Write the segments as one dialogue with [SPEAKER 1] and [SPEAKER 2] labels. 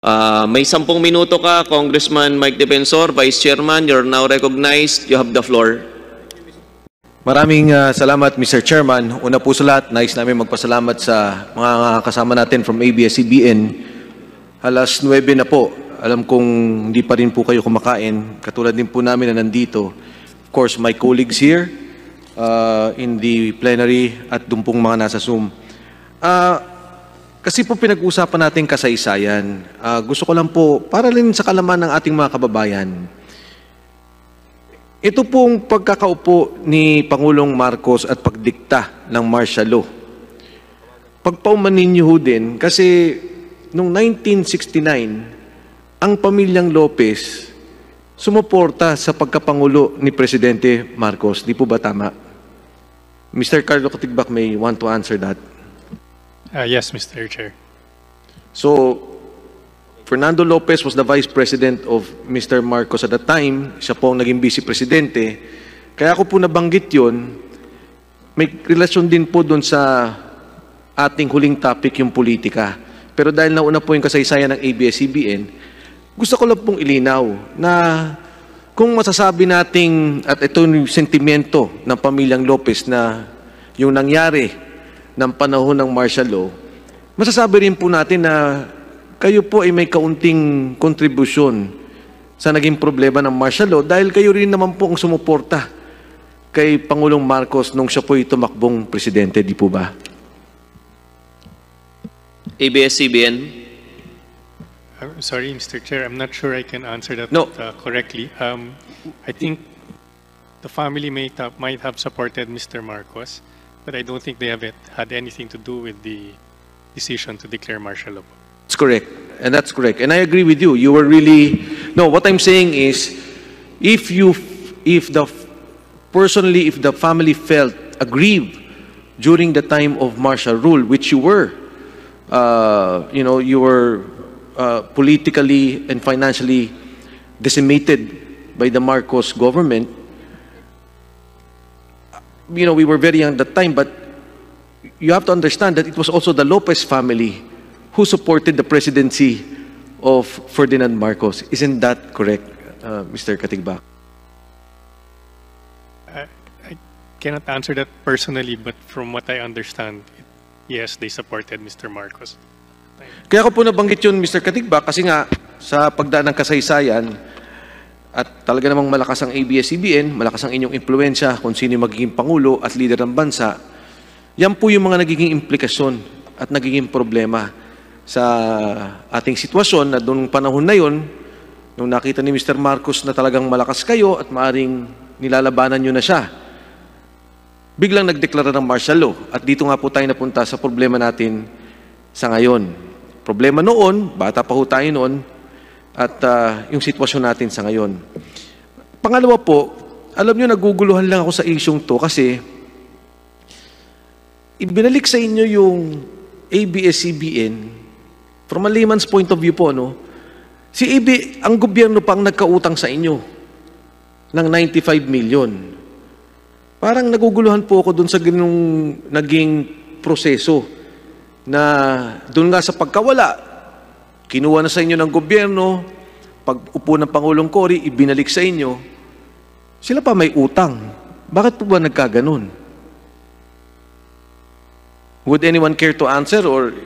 [SPEAKER 1] May 10 minuto ka, Congressman Mike Defensor, Vice Chairman. You're now recognized. You have the floor.
[SPEAKER 2] Maraming salamat, Mr. Chairman. Una po sa lahat, nais namin magpasalamat sa mga kasama natin from ABS-CBN. Alas 9 na po. Alam kong hindi pa rin po kayo kumakain. Katulad din po namin na nandito. Of course, my colleagues here in the plenary at dun pong mga nasa Zoom. Kasi po pinag-usapan natin kasaysayan. Gusto ko lang po, para rin sa kalaman ng ating mga kababayan, ito pong pagkakaupo ni Pangulong Marcos at pagdikta ng martial law. Pagpaumanin niyo din, kasi noong 1969, ang pamilyang Lopez sumuporta sa pagkapangulo ni Presidente Marcos. Di po ba tama? Mr. Carlo Katigbak may want to answer that.
[SPEAKER 3] Yes, Mr. Chair.
[SPEAKER 2] So, Fernando Lopez was the Vice President of Mr. Marcos at the time. Siya po ang naging Vice Presidente. Kaya ako po nabanggit yun, may relasyon din po doon sa ating huling topic, yung politika. Pero dahil nauna po yung kasaysayan ng ABS-CBN, gusto ko lang pong ilinaw na kung masasabi nating, at ito yung sentimento ng pamilyang Lopez na yung nangyari ng panahon ng martial law, masasabi rin po natin na kayo po ay may kaunting kontribusyon sa naging problema ng martial law dahil kayo rin naman po ang sumuporta kay Pangulong Marcos nung siya po ay tumakbong presidente, di po ba?
[SPEAKER 1] ABS-CBN.
[SPEAKER 3] Sorry, Mr. Chair, I'm not sure I can answer that correctly. I think the family might have supported Mr. Marcos, but I don't think they have had anything to do with the decision to declare martial law.
[SPEAKER 2] That's correct. And that's correct. And I agree with you. You were really... No, what I'm saying is, if the family felt aggrieved during the time of martial rule, which you were, you were politically and financially decimated by the Marcos government, we were very young at that time, but you have to understand that it was also the Lopez family who supported the presidency of Ferdinand Marcos. Isn't that correct, Mr. Katigbak?
[SPEAKER 3] I cannot answer that personally, but from what I understand, yes, they supported Mr. Marcos.
[SPEAKER 2] Kaya ko po nabanggit yun, Mr. Katigbak, kasi nga sa pagdaan ng kasaysayan at talaga namang malakas ang ABS-CBN, malakas ang inyong impluensya kung sino magiging Pangulo at leader ng bansa, yan po yung mga nagiging implikasyon at nagiging problema sa ating sitwasyon na doon panahon na yon, nung nakita ni Mr. Marcos na talagang malakas kayo at maaring nilalabanan nyo na siya, biglang nagdeklara ng martial law. At dito nga po tayo napunta sa problema natin sa ngayon. Problema noon, bata pa ho tayo noon, at yung sitwasyon natin sa ngayon. Pangalawa po, alam nyo, naguguluhan lang ako sa isyong to kasi ibinalik sa inyo yung ABS-CBN. From a layman's point of view po, ang gobyerno pang nagkautang sa inyo ng 95 million. Parang naguguluhan po ako dun sa ganung naging proseso na dun nga sa pagkawala, kinuha na sa inyo ng gobyerno, pag upo ng Pangulong Cory, ibinalik sa inyo, sila pa may utang. Bakit po ba nagkaganon? Would anyone care to answer or...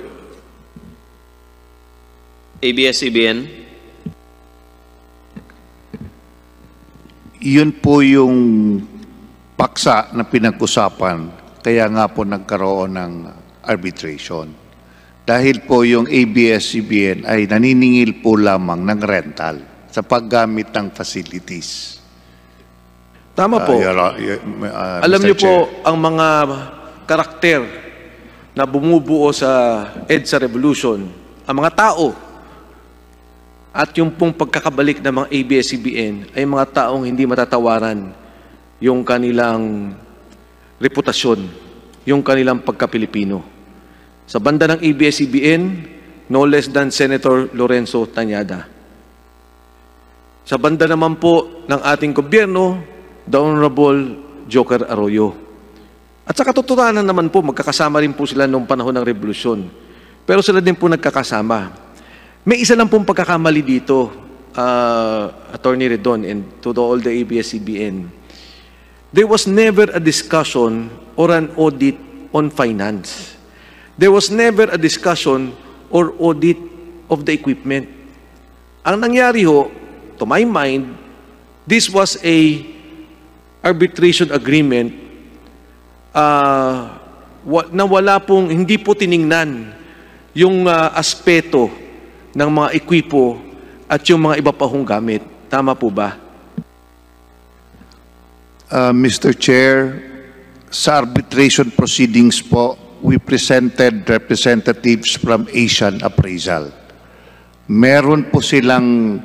[SPEAKER 1] ABS-CBN.
[SPEAKER 4] Yun po yung paksa na pinag-usapan, kaya nga po nagkaroon ng arbitration. Dahil po yung ABS-CBN ay naniningil po lamang ng rental sa paggamit ng facilities.
[SPEAKER 2] Tama po. Alam niyo po, ang mga karakter na bumubuo sa EDSA Revolution, ang mga tao, at yung pong pagkakabalik ng mga ABS-CBN ay mga taong hindi matatawaran yung kanilang reputasyon, yung kanilang pagka-Pilipino. Sa banda ng ABS-CBN, no less than Senator Lorenzo Tañada. Sa banda naman po ng ating gobyerno, the Honorable Joker Arroyo. At sa katotohanan naman po, magkakasama rin po sila noong panahon ng revolusyon. Pero sila din po nagkakasama. May isa lang pong pagkakamali dito, Attorney Redon, and to all the ABS-CBN. There was never a discussion or an audit on finance. There was never a discussion or audit of the equipment. Ang nangyari ho, to my mind, this was a arbitration agreement na wala pong, hindi po tiningnan yung aspeto ng mga ekwipo at yung mga iba pa hong gamit. Tama po ba?
[SPEAKER 4] Mr. Chair, sa arbitration proceedings po, we presented representatives from Asian Appraisal. Meron po silang,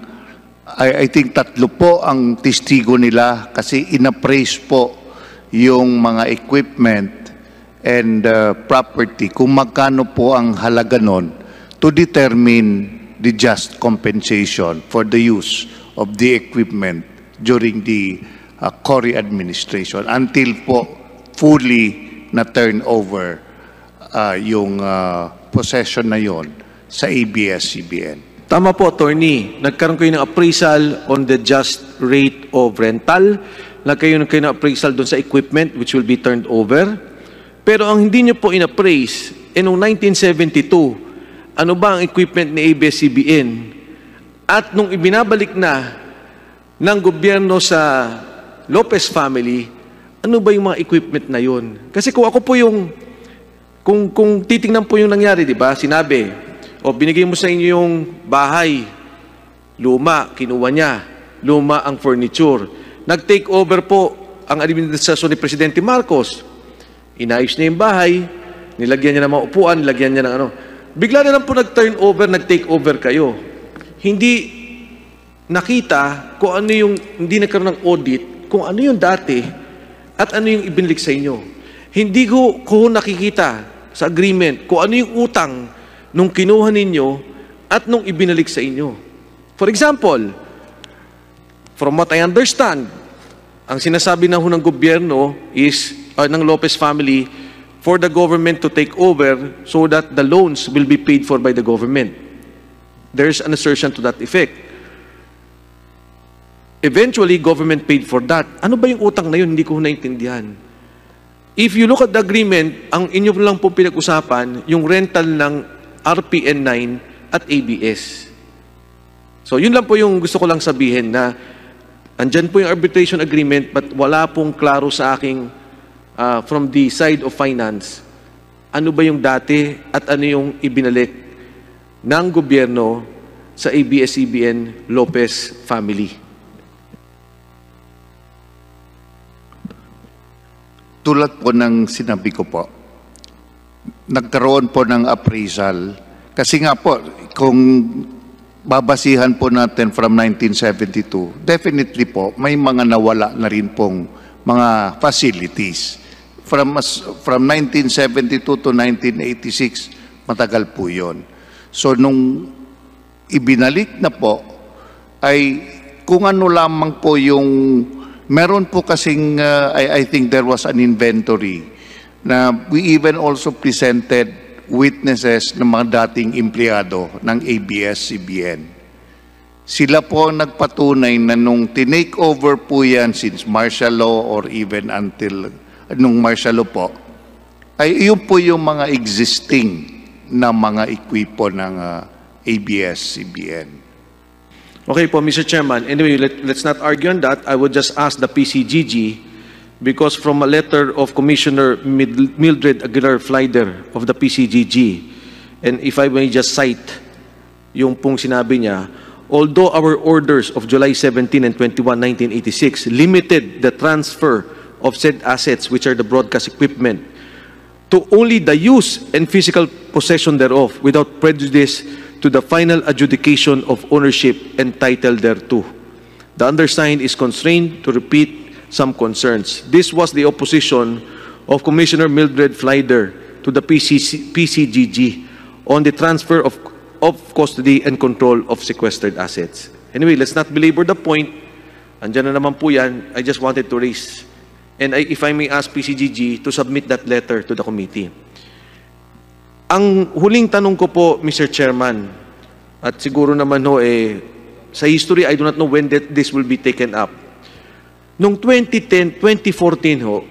[SPEAKER 4] I think 3 po ang testigo nila kasi inappraise po yung mga equipment and property kung magkano po ang halaga nun to determine the just compensation for the use of the equipment during the Cory administration until po fully na turn over yung possession na yon sa ABS-CBN.
[SPEAKER 2] Tama po, Attorney. Nagkaroon kayo ng appraisal on the just rate of rental. Nagkaroon kayo ng appraisal doon sa equipment which will be turned over. Pero ang hindi nyo po in-appraise, noong 1972, ano ba ang equipment ni ABS-CBN? At nung ibinabalik na ng gobyerno sa Lopez family, ano ba yung mga equipment na yun? Kasi kung ako po yung, kung titingnan po yung nangyari, di ba? Sinabi, binigay mo sa inyo yung bahay, luma, kinuha niya, luma ang furniture. Nag-take over po ang administrasyon ni Presidente Marcos. Inayos niya yung bahay, nilagyan niya ng mga upuan, nilagyan niya ng ano. Bigla na lang po nag-turn over, nag-take over kayo. Hindi nakita kung ano yung, hindi nagkaroon ng audit, kung ano yung dati at ano yung ibinalik sa inyo. Hindi ko nakikita sa agreement kung ano yung utang nung kinuha ninyo at nung ibinalik sa inyo. For example, from what I understand, ang sinasabi na ng gobyerno is, ng Lopez family, for the government to take over so that the loans will be paid for by the government. There's an assertion to that effect. Eventually, government paid for that. Ano ba yung utang na yun? Hindi ko naintindihan. If you look at the agreement, ang inyo lang po pinag-usapan, yung rental ng RPN 9 at ABS. So, yun lang po yung gusto ko lang sabihin na andyan po yung arbitration agreement but wala pong klaro sa aking from the side of finance. Ano ba yung dati at ano yung ibinalik ng gobyerno sa ABS-CBN Lopez family?
[SPEAKER 4] Tulad po ng sinabi ko po, nagkaroon po ng appraisal. Kasi nga po, kung babasihan po natin from 1972, definitely po, may mga nawala na rin pong mga facilities. From 1972 to 1986, matagal po yun. So, nung ibinalik na po, ay kung ano lamang po yung meron po kasing, I think there was an inventory na we even also presented witnesses ng mga dating empleyado ng ABS-CBN. Sila po nagpatunay na nung tinake over po yan since martial law or even until nung martial law po, ay yun po yung mga existing na mga ekwipo ng ABS-CBN.
[SPEAKER 2] Okay po, Mr. Chairman. Anyway, let's not argue on that. I would just ask the PCGG because from a letter of Commissioner Mildred Aguilar Flyder of the PCGG, and if I may just cite yung pong sinabi niya, although our orders of July 17 and 21, 1986 limited the transfer of said assets, which are the broadcast equipment, to only the use and physical possession thereof without prejudice to the final adjudication of ownership and title thereto. The undersigned is constrained to repeat some concerns. This was the opposition of Commissioner Mildred Flyder to the PCGG on the transfer of custody and control of sequestered assets. Anyway, let's not belabor the point. Andyan na naman po yan. I just wanted to raise. And if I may ask PCGG to submit that letter to the committee. Ang huling tanong ko po, Mr. Chairman, At siguro naman ho, sa history, I do not know when this will be taken up. Noong 2010, 2014 ho,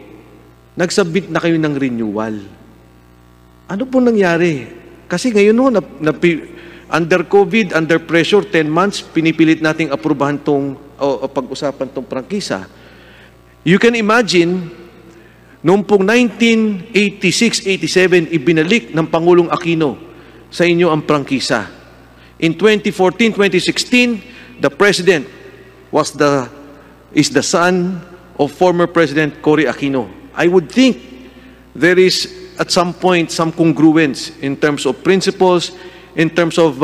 [SPEAKER 2] nagsubmit na kayo ng renewal. Ano po nangyari? Kasi ngayon ho, under COVID, under pressure, 10 months, pinipilit nating aprubahan pag-usapan tong prangkisa. You can imagine, noong pong 1986-87, ibinalik ng Pangulong Aquino sa inyo ang prangkisa. In 2014-2016, the President is the son of former President Cory Aquino. I would think there is, at some point, some congruence in terms of principles, in terms of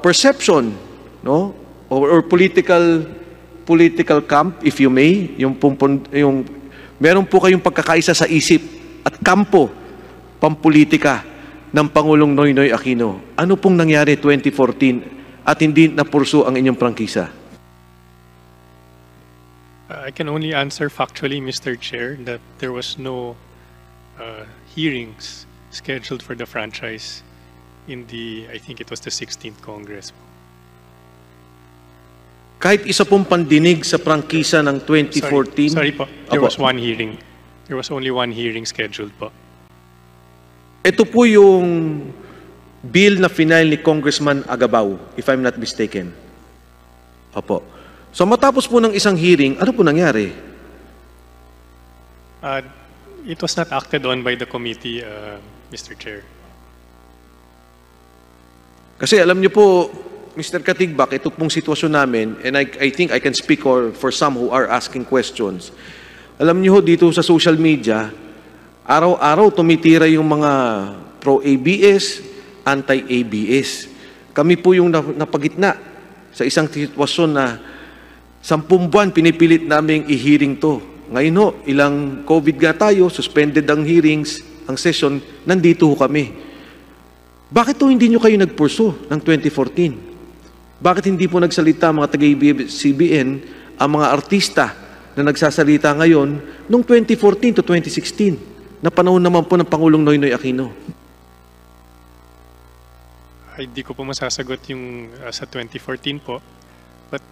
[SPEAKER 2] perception, no, or political camp, if you may, meron po kayong pagkakaisa sa isip at kampo pampolitika ng Pangulong Noynoy Aquino. Ano pong nangyari 2014 at hindi napursu ang inyong prangkisa?
[SPEAKER 3] I can only answer factually, Mr. Chair, that there was no hearings scheduled for the franchise in I think it was the 16th Congress.
[SPEAKER 2] Kahit isa pong pandinig sa prangkisa ng 2014?
[SPEAKER 3] Sorry po, there was one hearing. There was only one hearing scheduled po.
[SPEAKER 2] Ito po yung bill na final ni Congressman Agabao, if I'm not mistaken. Opo. So matapos po ng isang hearing, ano po nangyari?
[SPEAKER 3] It was not acted on by the committee, Mr. Chair.
[SPEAKER 2] Kasi alam niyo po, Mr. Katigbak, ito pong sitwasyon namin, and I think I can speak for some who are asking questions. Alam niyo dito sa social media, araw-araw tumitira yung mga pro-ABS, anti-ABS. Kami po yung napagitna sa isang sitwasyon na 10 buwan pinipilit naming i-hearing to. Ngayon ho, ilang COVID nga tayo, suspended ang hearings, ang session, nandito ho kami. Bakit ho hindi nyo kayo nagpurso ng 2014? Bakit hindi po nagsalita mga taga-CBN ang mga artista na nagsasalita ngayon noong 2014 to 2016? Na panahon naman po ng Pangulong Noynoy Aquino.
[SPEAKER 3] Hindi ko po masasagot yung sa 2014 po. But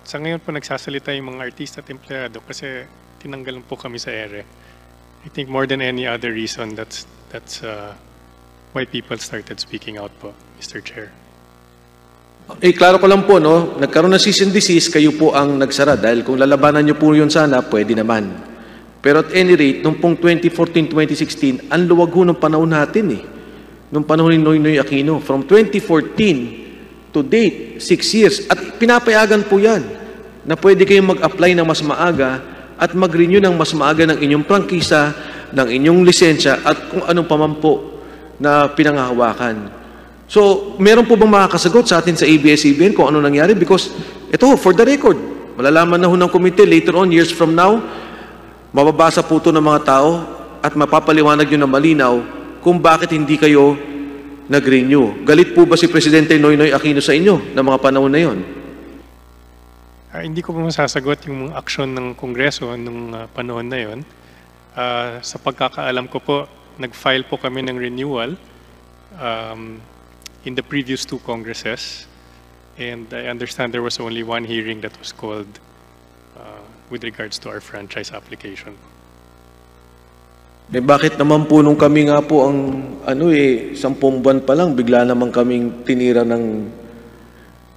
[SPEAKER 3] sa ngayon po nagsasalita yung mga artista at empleyado kasi tinanggal po kami sa ere. I think more than any other reason, that's why people started speaking out po, Mr. Chair.
[SPEAKER 2] Klaro ko lang po, no? Nagkaroon ng cease and desist, kayo po ang nagsara. Dahil kung lalabanan nyo po yun sana, pwede naman. Pero at any rate, nung pong 2014-2016, ang luwag ho ng panahon natin eh. Nung panahon ni Noynoy Aquino. From 2014 to date, 6 years. At pinapayagan po yan na pwede kayong mag-apply na mas maaga at mag-renew ng mas maaga ng inyong prangkisa, ng inyong lisensya at kung anong paman po na pinanghahawakan. So, meron po bang makakasagot sa atin sa ABS-CBN kung ano nangyari? Because, ito, for the record, malalaman na ho ng komite later on, years from now, mababasa po ito ng mga tao at mapapaliwanag nyo na malinaw kung bakit hindi kayo nag-renew. Galit po ba si Presidente Noynoy Aquino sa inyo na mga panahon na yon?
[SPEAKER 3] Hindi ko po masasagot yung aksyon ng Kongreso nung panahon na yon. Sa pagkakaalam ko po, nag-file po kami ng renewal in the previous 2 Congresses. And I understand there was only one hearing that was called with regards to our franchise application.
[SPEAKER 2] Bakit naman po nung kami nga po ang 10 buwan pa lang, bigla naman kaming tinira ng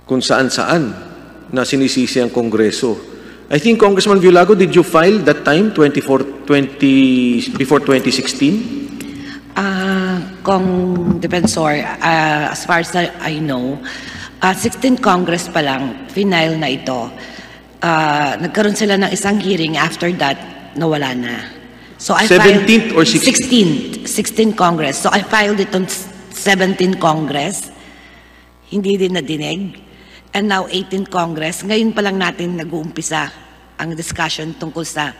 [SPEAKER 2] kung saan-saan na sinisisi ang Kongreso. I think Congressman Villago, did you file that time, before 2016?
[SPEAKER 5] Kong Defensor, as far as I know, 16th Congress pa lang, final na ito. Nagkaroon sila ng isang hearing, after that, nawala na. So I
[SPEAKER 2] 17th or
[SPEAKER 5] 16th? 16th Congress. So I filed it on 17th Congress. Hindi din nadinig. And now 18th Congress. Ngayon pa lang natin nag-uumpisa ang discussion tungkol sa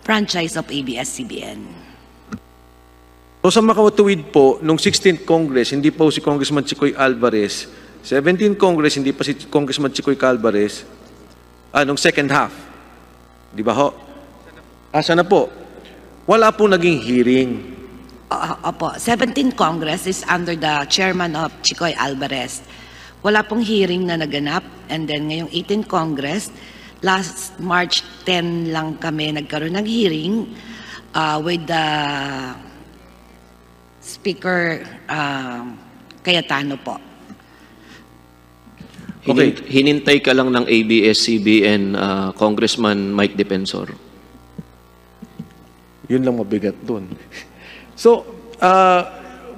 [SPEAKER 5] franchise of ABS-CBN.
[SPEAKER 2] So sa makatuwid po, nung 16th Congress, hindi po si Congressman Chicoy Alvarez. 17th Congress, hindi pa si Congressman Chicoy Alvarez. Nung second half. Di ba ho? Asa na po? Wala po naging hearing.
[SPEAKER 5] Opo, 17th Congress is under the chairman of Chicoy Alvarez. Wala pong hearing na naganap, and then ngayong 18th Congress, last March 10 lang kami nagkaroon ng hearing with the Speaker Cayetano po.
[SPEAKER 2] Okay.
[SPEAKER 1] Hinintay ka lang ng ABS-CBN, Congressman Mike Defensor.
[SPEAKER 2] Yun lang mabigat doon. So,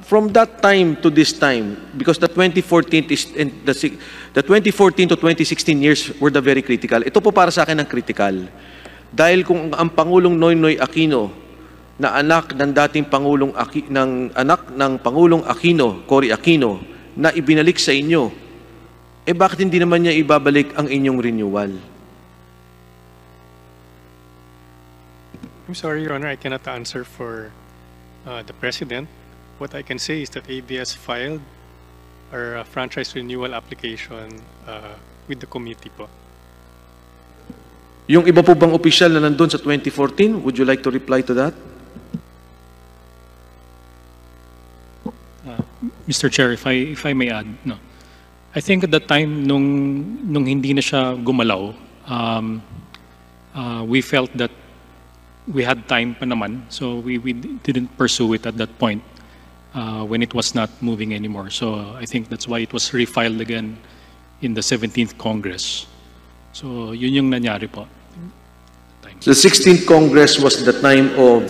[SPEAKER 2] from that time to this time, because the 2014 is and the 2014 to 2016 years were the very critical. Ito po para sa akin ang critical. Dahil kung ang Pangulong Noynoy Aquino na anak ng dating anak ng Pangulong Aquino, Cory Aquino, na ibinalik sa inyo, bakit hindi naman niya ibabalik ang inyong renewal?
[SPEAKER 3] I'm sorry, Your Honor, I cannot answer for the President. What I can say is that ABS filed our franchise renewal application with the committee po.
[SPEAKER 2] Yung iba po bang opisyal na nandun sa 2014, would you like to reply to that?
[SPEAKER 6] Mr. Chair, if I may add, no. I think at that time, nung hindi na siya gumalaw, we felt that we had time pa naman, so we didn't pursue it at that point when it was not moving anymore. So I think that's why it was refiled again in the 17th Congress. So yun yung nangyari po.
[SPEAKER 2] The 16th Congress was the time of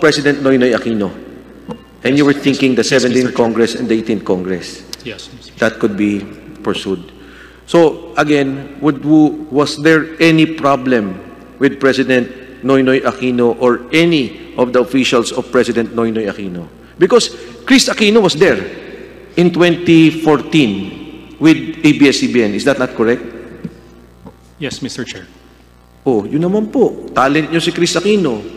[SPEAKER 2] President Noynoy Aquino. And you were thinking the 17th Congress and the 18th Congress.
[SPEAKER 6] Yes, Mr.
[SPEAKER 2] That could be pursued. So again, was there any problem with President Noynoy Aquino or any of the officials of President Noynoy Aquino? Because Chris Aquino was there in 2014 with ABS-CBN. Is that not correct?
[SPEAKER 6] Yes, Mr. Chair.
[SPEAKER 2] Oh, yun naman po. Talent nyo si Chris Aquino.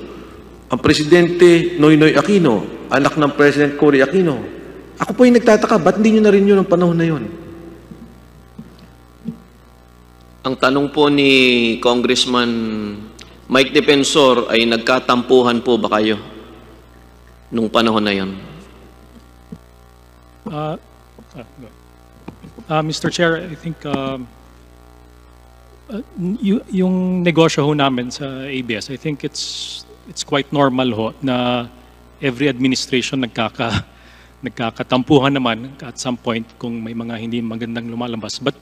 [SPEAKER 2] Ang Presidente Noynoy Aquino, anak ng President Cory Aquino. Ako po yung nagtataka, ba't hindi nyo na rin yun ang panahon na yun?
[SPEAKER 1] Ang tanong po ni Congressman Mike Defensor ay nagkatampuhan po ba kayo nung panahon na yan?
[SPEAKER 6] Mr. Chair, I think yung negosyo ho namin sa ABS, I think it's quite normal ho na every administration nagkakatampuhan naman at some point kung may mga hindi magandang lumalabas. But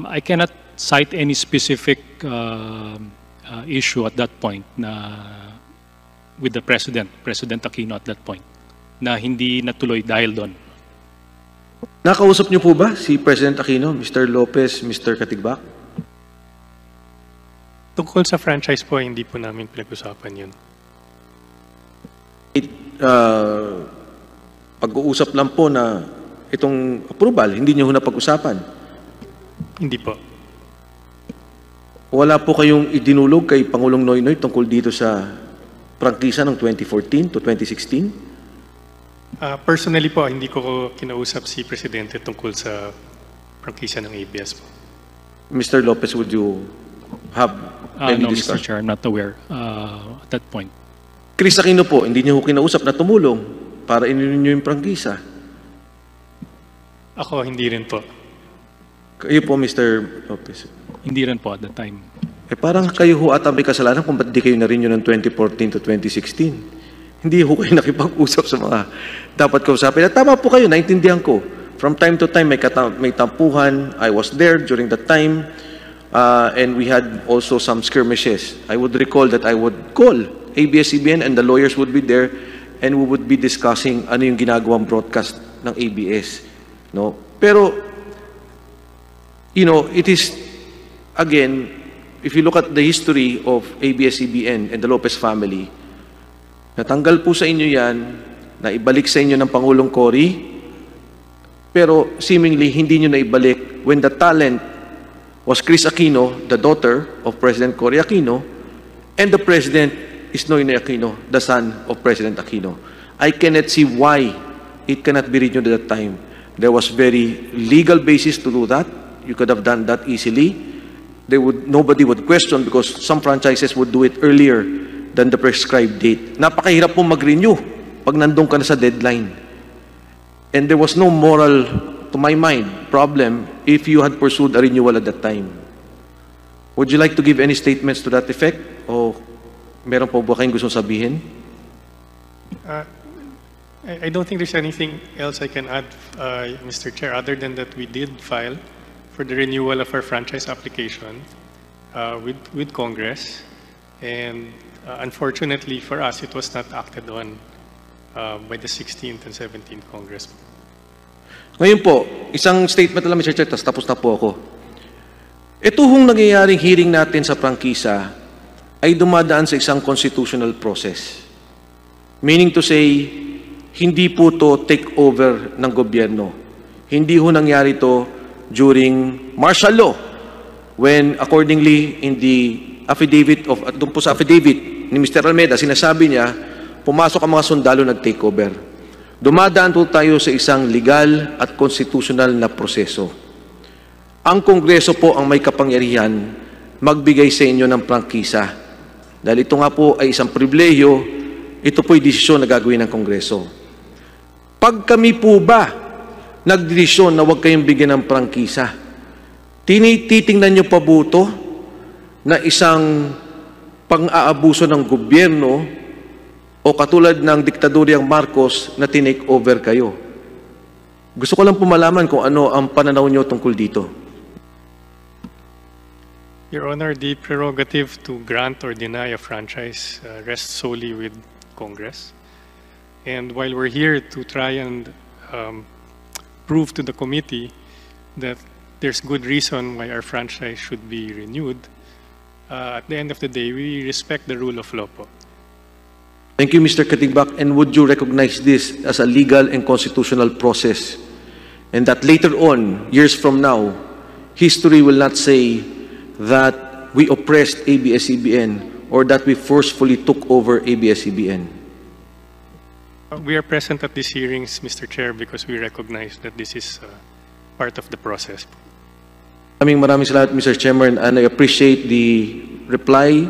[SPEAKER 6] I cannot cite any specific issue at that point na with the President Aquino at that point, na hindi natuloy dahil doon.
[SPEAKER 2] Nakausap niyo po ba si President Aquino, Mr. Lopez, Mr. Katigbak?
[SPEAKER 3] Tungkol sa franchise po, hindi po namin pinag-usapan yun.
[SPEAKER 2] Pag-uusap lang po na itong approval, hindi niyo napag-usapan?
[SPEAKER 3] Hindi po.
[SPEAKER 2] Wala po kayong idinulog kay Pangulong Noynoy tungkol dito sa prangkisa ng 2014 to 2016?
[SPEAKER 3] Personally po, hindi ko kinausap si Presidente tungkol sa prangkisa ng ABS po.
[SPEAKER 2] Mr. Lopez, would you have any
[SPEAKER 6] No, Mr.
[SPEAKER 2] discussion?
[SPEAKER 6] Chair, I'm not aware at that point.
[SPEAKER 2] Chris Aquino po, hindi niyo kinausap na tumulong para ininyo yung prangkisa?
[SPEAKER 3] Ako, hindi rin po.
[SPEAKER 2] Kayo po, Mr. Lopez.
[SPEAKER 6] Hindi rin po at that time.
[SPEAKER 2] Parang kayo ho ata may kasalanan kung ba't di kayo na rin yun ng 2014 to 2016. Hindi ho kayo nakipag-usap sa mga dapat kausapin. At tama po kayo, naintindihan ko. From time to time, may tampuhan. I was there during that time. And we had also some skirmishes. I would recall that I would call ABS-CBN and the lawyers would be there and we would be discussing ano yung ginagawang broadcast ng ABS. No? Pero, you know, it is, again, if you look at the history of ABS-CBN and the Lopez family, natanggal po sa inyo yan, na ibalik sa inyo ng Pangulong Cory, pero seemingly hindi nyo na ibalik when the talent was Chris Aquino, the daughter of President Cory Aquino, and the President is Noynoy Aquino, the son of President Aquino. I cannot see why it cannot be renewed at that time. There was very legal basis to do that. You could have done that easily. Nobody would question because some franchises would do it earlier than the prescribed date. Napakahirap po mag-renew pag nandun ka na sa deadline. And there was no moral, to my mind, problem if you had pursued a renewal at that time. Would you like to give any statements to that effect? O meron po ba kayong gustong sabihin?
[SPEAKER 3] I don't think there's anything else I can add, Mr. Chair, other than that we did file for the renewal of our franchise application with Congress. And unfortunately for us, it was not acted on by the 16th and 17th Congress.
[SPEAKER 2] Ngayon po, isang statement lang, Mr. Chair, tapos na po ako. Ito hong nangyayaring hearing natin sa prangkisa ay dumadaan sa isang constitutional process. Meaning to say, hindi po to take over ng gobyerno. Hindi ho nangyari to during martial law when accordingly in the affidavit of, doon po sa affidavit ni Mr. Almeda, sinasabi niya, pumasok ang mga sundalo nag-take over. Dumadaan po tayo sa isang legal at constitutional na proseso. Ang Kongreso po ang may kapangyarihan magbigay sa inyo ng prangkisa. Dahil ito nga po ay isang pribilehiyo, ito po'y desisyon na gagawin ng Kongreso. Pag kami po ba nagdesisyon na huwag kayong bigyan ng prangkisa, tinitingnan nyo pa buto na isang pang-aabuso ng gobyerno o katulad ng diktadoryang Marcos na tinake over kayo? Gusto ko lang pumalaman kung ano ang pananaw nyo tungkol dito.
[SPEAKER 3] Your Honor, the prerogative to grant or deny a franchise rests solely with Congress. And while we're here to try and prove to the committee that there's good reason why our franchise should be renewed, at the end of the day, we respect the rule of law po.
[SPEAKER 2] Thank you, Mr. Katigbak. And would you recognize this as a legal and constitutional process? And that later on, years from now, history will not say that we oppressed ABS-CBN or that we forcefully took over ABS-CBN.
[SPEAKER 3] We are present at these hearings, Mr. Chair, because we recognize that this is part of the process.
[SPEAKER 2] Maraming salamat, Mr. Chairman, and I appreciate the reply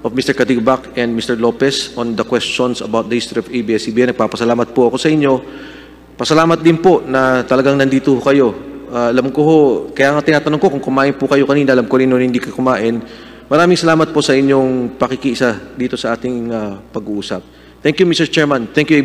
[SPEAKER 2] of Mr. Katigbak and Mr. Lopez on the questions about the history of ABS-CBN. Nagpapasalamat po ako sa inyo. Pasalamat din po na talagang nandito kayo. Alam ko ho, kaya nga tinatanong ko kung kumain po kayo kanina, alam ko rin nun hindi ka kumain. Maraming salamat po sa inyong pakikiisa dito sa ating pag-uusap. Thank you, Mr. Chairman. Thank you,